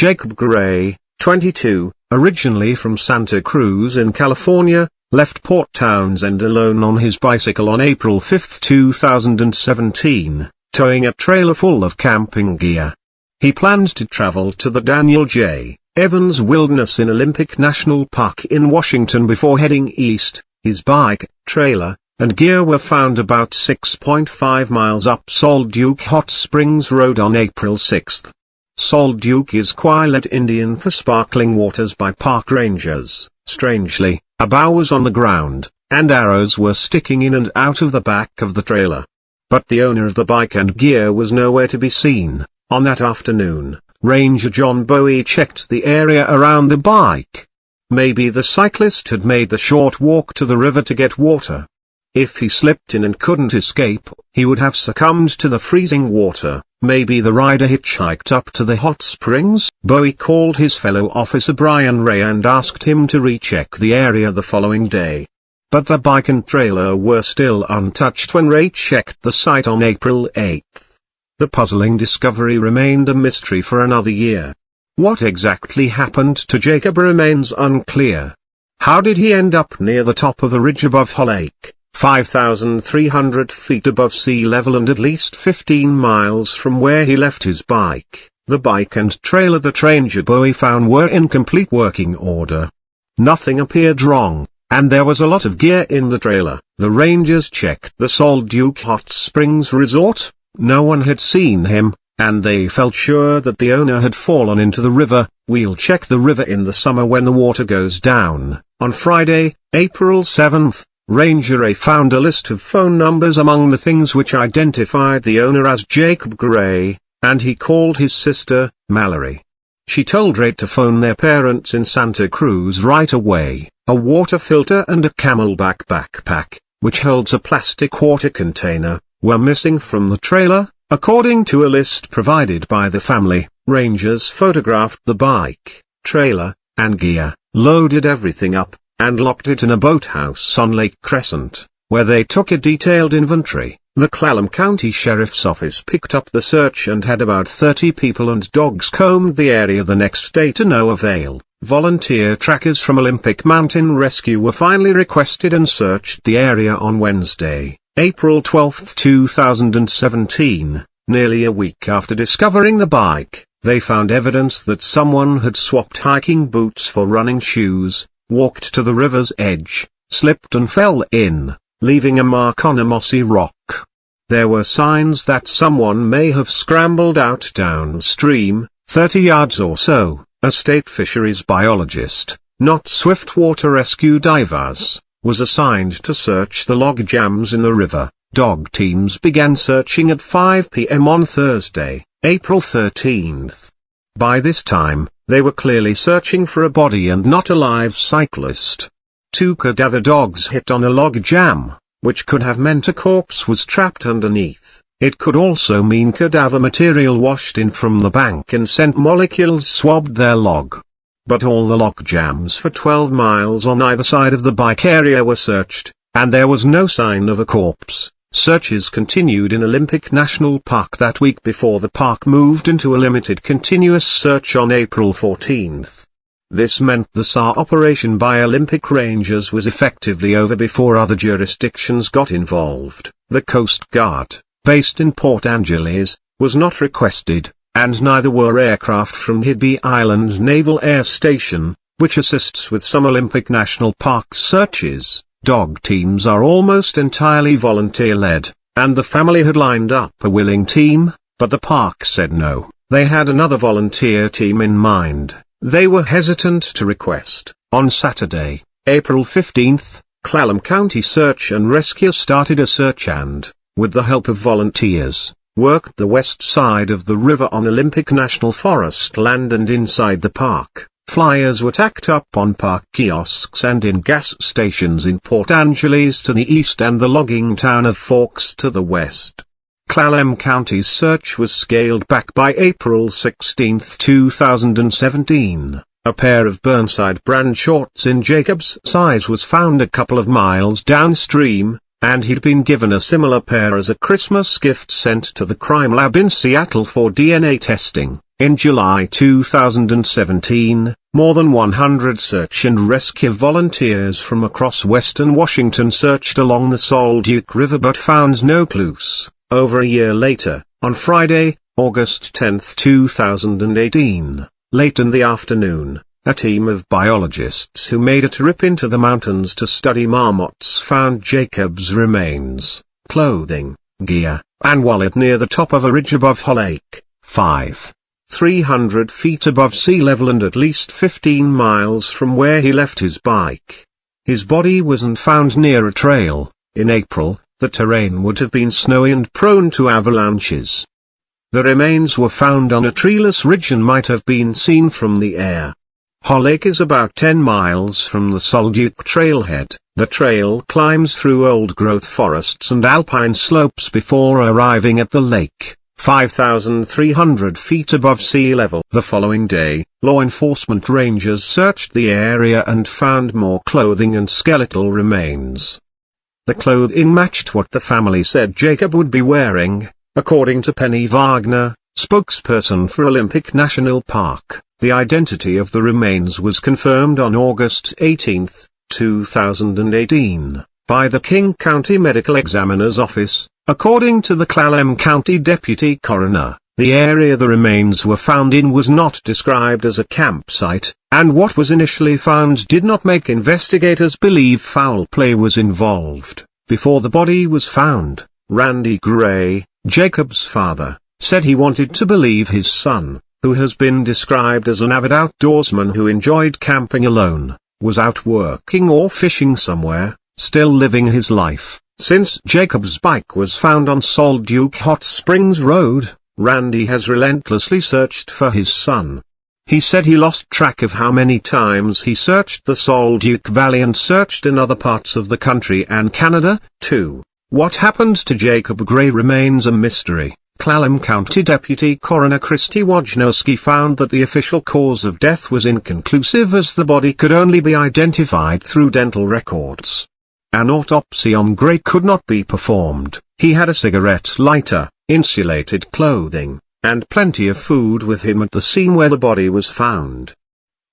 Jacob Gray, 22, originally from Santa Cruz in California, left Port Townsend alone on his bicycle on April 5, 2017, towing a trailer full of camping gear. He planned to travel to the Daniel J. Evans Wilderness in Olympic National Park in Washington before heading east. His bike, trailer, and gear were found about 6.5 miles up Salt Duke Hot Springs Road on April 6. Salt Duke is Quilet Indian for sparkling waters by park rangers. Strangely, a bough was on the ground, and arrows were sticking in and out of the back of the trailer. But the owner of the bike and gear was nowhere to be seen. On that afternoon, Ranger John Bowie checked the area around the bike. Maybe the cyclist had made the short walk to the river to get water. If he slipped in and couldn't escape, he would have succumbed to the freezing water. Maybe the rider hitchhiked up to the hot springs. Bowie called his fellow officer Brian Ray and asked him to recheck the area the following day. But the bike and trailer were still untouched when Ray checked the site on April 8. The puzzling discovery remained a mystery for another year. What exactly happened to Jacob remains unclear. How did he end up near the top of the ridge above Hull Lake, 5,300 feet above sea level and at least 15 miles from where he left his bike? The bike and trailer that Ranger Bowie found were in complete working order. Nothing appeared wrong, and there was a lot of gear in the trailer. The Rangers checked the Salt Duke Hot Springs Resort. No one had seen him, and they felt sure that the owner had fallen into the river. We'll check the river in the summer when the water goes down. On Friday, April 7th, Ranger Ray found a list of phone numbers among the things which identified the owner as Jacob Gray, and he called his sister, Mallory. She told Ray to phone their parents in Santa Cruz right away. A water filter and a Camelback backpack, which holds a plastic water container, were missing from the trailer. According to a list provided by the family, Rangers photographed the bike, trailer, and gear, loaded everything up, and locked it in a boathouse on Lake Crescent, where they took a detailed inventory. The Clallam County Sheriff's Office picked up the search and had about 30 people and dogs combed the area the next day to no avail. Volunteer trackers from Olympic Mountain Rescue were finally requested and searched the area on Wednesday, April 12, 2017, nearly a week after discovering the bike. They found evidence that someone had swapped hiking boots for running shoes, walked to the river's edge, slipped and fell in, leaving a mark on a mossy rock. There were signs that someone may have scrambled out downstream, 30 yards or so. A state fisheries biologist, not swiftwater rescue divers, was assigned to search the log jams in the river. Dog teams began searching at 5 p.m. on Thursday, April 13. By this time, they were clearly searching for a body and not a live cyclist. 2 cadaver dogs hit on a log jam, which could have meant a corpse was trapped underneath. It could also mean cadaver material washed in from the bank and scent molecules swabbed their log. But all the log jams for 12 miles on either side of the bike area were searched, and there was no sign of a corpse. Searches continued in Olympic National Park that week before the park moved into a limited continuous search on April 14. This meant the SAR operation by Olympic Rangers was effectively over before other jurisdictions got involved. The Coast Guard, based in Port Angeles, was not requested, and neither were aircraft from Hidby Island Naval Air Station, which assists with some Olympic National Park searches. Dog teams are almost entirely volunteer-led, and the family had lined up a willing team, but the park said no. They had another volunteer team in mind. They were hesitant to request. On Saturday, April 15, Clallam County Search and Rescue started a search and, with the help of volunteers, worked the west side of the river on Olympic National Forest land and inside the park. Flyers were tacked up on park kiosks and in gas stations in Port Angeles to the east and the logging town of Forks to the west. Clallam County's search was scaled back by April 16, 2017. A pair of Burnside brand shorts in Jacob's size was found a couple of miles downstream, and he'd been given a similar pair as a Christmas gift sent to the crime lab in Seattle for DNA testing. In July 2017, more than 100 search and rescue volunteers from across western Washington searched along the Salt Duke River but found no clues. Over a year later, on Friday, August 10, 2018, late in the afternoon, a team of biologists who made a trip into the mountains to study marmots found Jacob's remains, clothing, gear, and wallet near the top of a ridge above Hall Lake, 300 feet above sea level and at least 15 miles from where he left his bike. His body wasn't found near a trail. In April, the terrain would have been snowy and prone to avalanches. The remains were found on a treeless ridge and might have been seen from the air. Hall Lake is about 10 miles from the Salt Duke trailhead. The trail climbs through old-growth forests and alpine slopes before arriving at the lake, 5,300 feet above sea level. The following day, law enforcement rangers searched the area and found more clothing and skeletal remains. The clothing matched what the family said Jacob would be wearing, according to Penny Wagner, spokesperson for Olympic National Park. The identity of the remains was confirmed on August 18, 2018, by the King County Medical Examiner's Office. According to the Clallam County Deputy Coroner, the area the remains were found in was not described as a campsite, and what was initially found did not make investigators believe foul play was involved. Before the body was found, Randy Gray, Jacob's father, said he wanted to believe his son, who has been described as an avid outdoorsman who enjoyed camping alone, was out working or fishing somewhere, still living his life. Since Jacob's bike was found on Salt Duke Hot Springs Road, Randy has relentlessly searched for his son. He said he lost track of how many times he searched the Salt Duke Valley and searched in other parts of the country and Canada, too. What happened to Jacob Gray remains a mystery. Clallam County Deputy Coroner Christy Wojnowski found that the official cause of death was inconclusive as the body could only be identified through dental records. An autopsy on Gray could not be performed. He had a cigarette lighter, insulated clothing, and plenty of food with him at the scene where the body was found.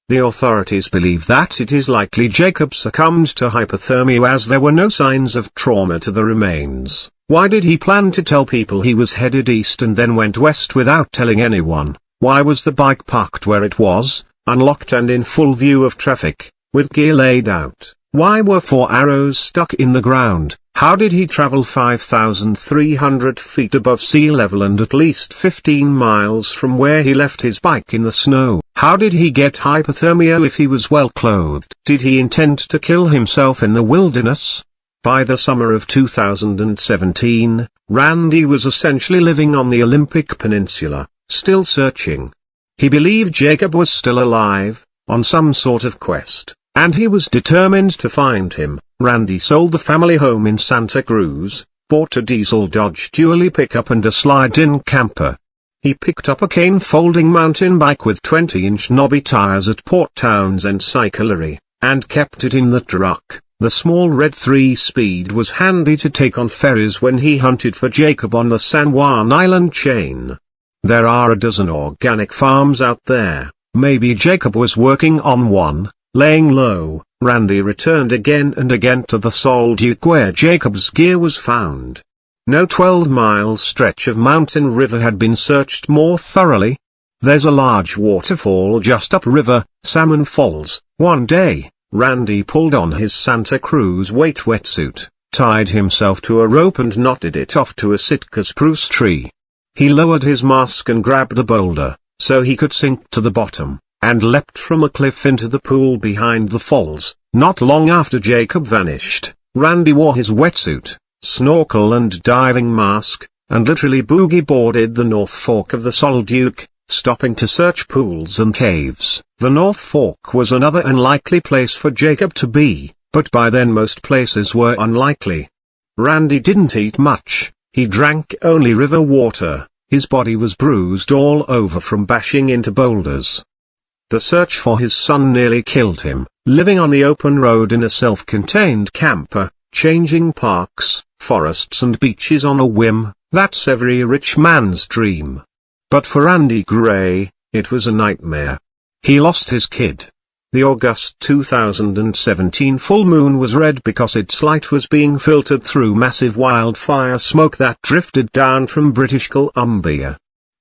The authorities believe that it is likely Jacob succumbed to hypothermia as there were no signs of trauma to the remains. Why did he plan to tell people he was headed east and then went west without telling anyone? Why was the bike parked where it was, unlocked and in full view of traffic, with gear laid out? Why were 4 arrows stuck in the ground? How did he travel 5,300 feet above sea level and at least 15 miles from where he left his bike in the snow? How did he get hypothermia if he was well clothed? Did he intend to kill himself in the wilderness? By the summer of 2017, Randy was essentially living on the Olympic Peninsula, still searching. He believed Jacob was still alive, on some sort of quest, and he was determined to find him. Randy sold the family home in Santa Cruz, bought a diesel Dodge Dually pickup and a slide-in camper. He picked up a cane-folding mountain bike with 20-inch knobby tires at Port Townsend Cyclery, and kept it in the truck. The small red 3-speed was handy to take on ferries when he hunted for Jacob on the San Juan Island chain. There are a dozen organic farms out there. Maybe Jacob was working on one, laying low. Randy returned again and again to the Salt Duke where Jacob's gear was found. No 12-mile stretch of mountain river had been searched more thoroughly. There's a large waterfall just upriver, Salmon Falls. One day, Randy pulled on his Santa Cruz weight wetsuit, tied himself to a rope and knotted it off to a Sitka spruce tree. He lowered his mask and grabbed a boulder, so he could sink to the bottom, and leapt from a cliff into the pool behind the falls. Not long after Jacob vanished, Randy wore his wetsuit, snorkel and diving mask, and literally boogie-boarded the North Fork of the Salt Duke, stopping to search pools and caves. The North Fork was another unlikely place for Jacob to be, but by then most places were unlikely. Randy didn't eat much, he drank only river water, his body was bruised all over from bashing into boulders. The search for his son nearly killed him, living on the open road in a self-contained camper, changing parks, forests and beaches on a whim. That's every rich man's dream. But for Randy Gray, It was a nightmare. He lost his kid. The August 2017 full moon was red because its light was being filtered through massive wildfire smoke that drifted down from British Columbia.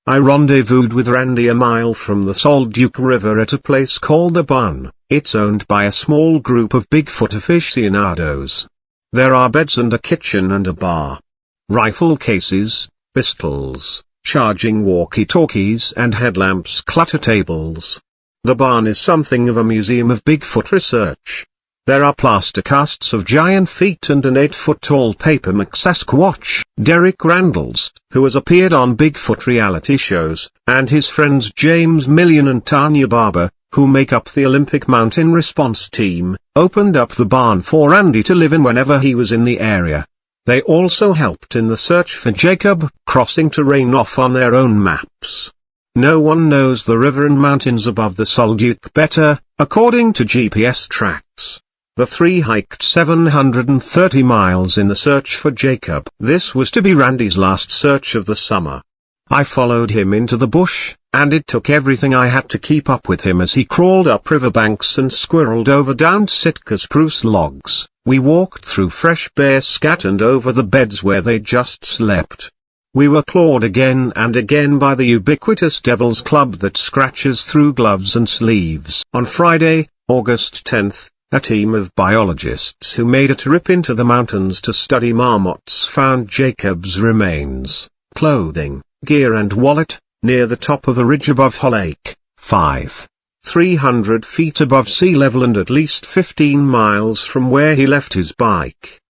I rendezvoused with Randy a mile from the Salt Duke River at a place called the Barn. It's owned by a small group of Bigfoot aficionados. There are beds and a kitchen and a bar. Rifle cases, pistols, charging walkie-talkies and headlamps clutter tables. The barn is something of a museum of Bigfoot research. There are plaster casts of giant feet and an 8-foot-tall paper Sasquatch. Derek Randalls, who has appeared on Bigfoot reality shows, and his friends James Millian and Tanya Barber, who make up the Olympic Mountain Response Team, opened up the barn for Randy to live in whenever he was in the area. They also helped in the search for Jacob, crossing terrain off on their own maps. No one knows the river and mountains above the Solduke better, according to GPS tracks. The three hiked 730 miles in the search for Jacob. This was to be Randy's last search of the summer. I followed him into the bush, and it took everything I had to keep up with him as he crawled up riverbanks and squirreled over downed Sitka spruce logs. We walked through fresh bear scat and over the beds where they just slept. We were clawed again and again by the ubiquitous devil's club that scratches through gloves and sleeves. On Friday, August 10th, a team of biologists who made a trip into the mountains to study marmots found Jacob's remains, clothing, gear and wallet, near the top of a ridge above Hol Lake, 300 feet above sea level and at least 15 miles from where he left his bike.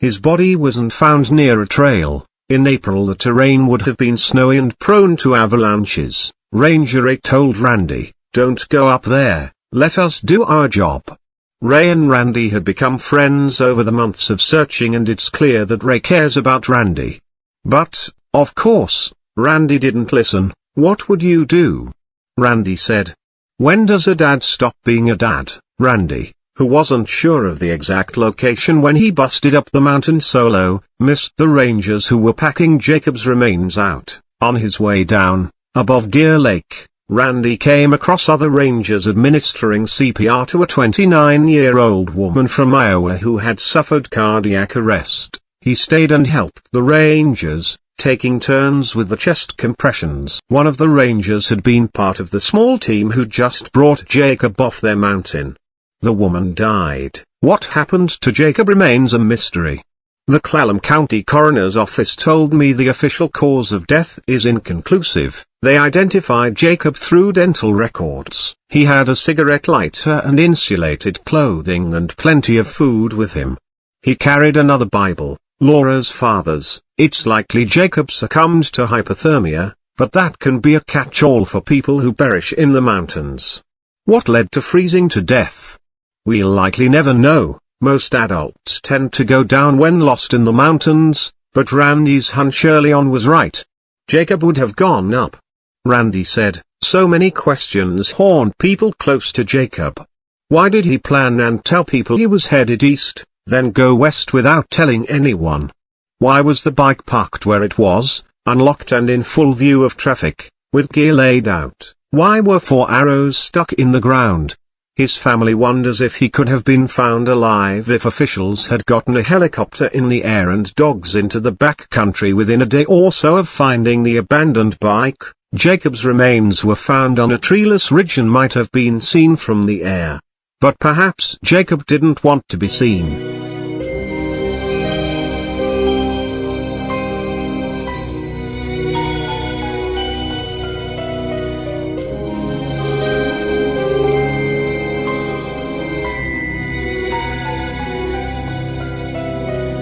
His body wasn't found near a trail. In April the terrain would have been snowy and prone to avalanches. Ranger Ray told Randy, "Don't go up there, let us do our job." Ray and Randy had become friends over the months of searching, and it's clear that Ray cares about Randy. But, of course, Randy didn't listen. "What would you do?" Randy said. "When does a dad stop being a dad?" Randy, who wasn't sure of the exact location when he busted up the mountain solo, missed the rangers who were packing Jacob's remains out. On his way down, above Deer Lake, Randy came across other rangers administering CPR to a 29-year-old woman from Iowa who had suffered cardiac arrest. He stayed and helped the rangers, taking turns with the chest compressions. One of the rangers had been part of the small team who just brought Jacob off their mountain. The woman died. What happened to Jacob remains a mystery. The Clallam County Coroner's Office told me the official cause of death is inconclusive. They identified Jacob through dental records. He had a cigarette lighter and insulated clothing and plenty of food with him. He carried another Bible, Laura's father's. It's likely Jacob succumbed to hypothermia, but that can be a catch-all for people who perish in the mountains. What led to freezing to death? We'll likely never know. Most adults tend to go down when lost in the mountains, but Randy's hunch early on was right. Jacob would have gone up. Randy said, "So many questions haunt people close to Jacob. Why did he plan and tell people he was headed east, then go west without telling anyone? Why was the bike parked where it was, unlocked and in full view of traffic, with gear laid out? Why were 4 arrows stuck in the ground?" His family wonders if he could have been found alive if officials had gotten a helicopter in the air and dogs into the backcountry within a day or so of finding the abandoned bike. Jacob's remains were found on a treeless ridge and might have been seen from the air. But perhaps Jacob didn't want to be seen.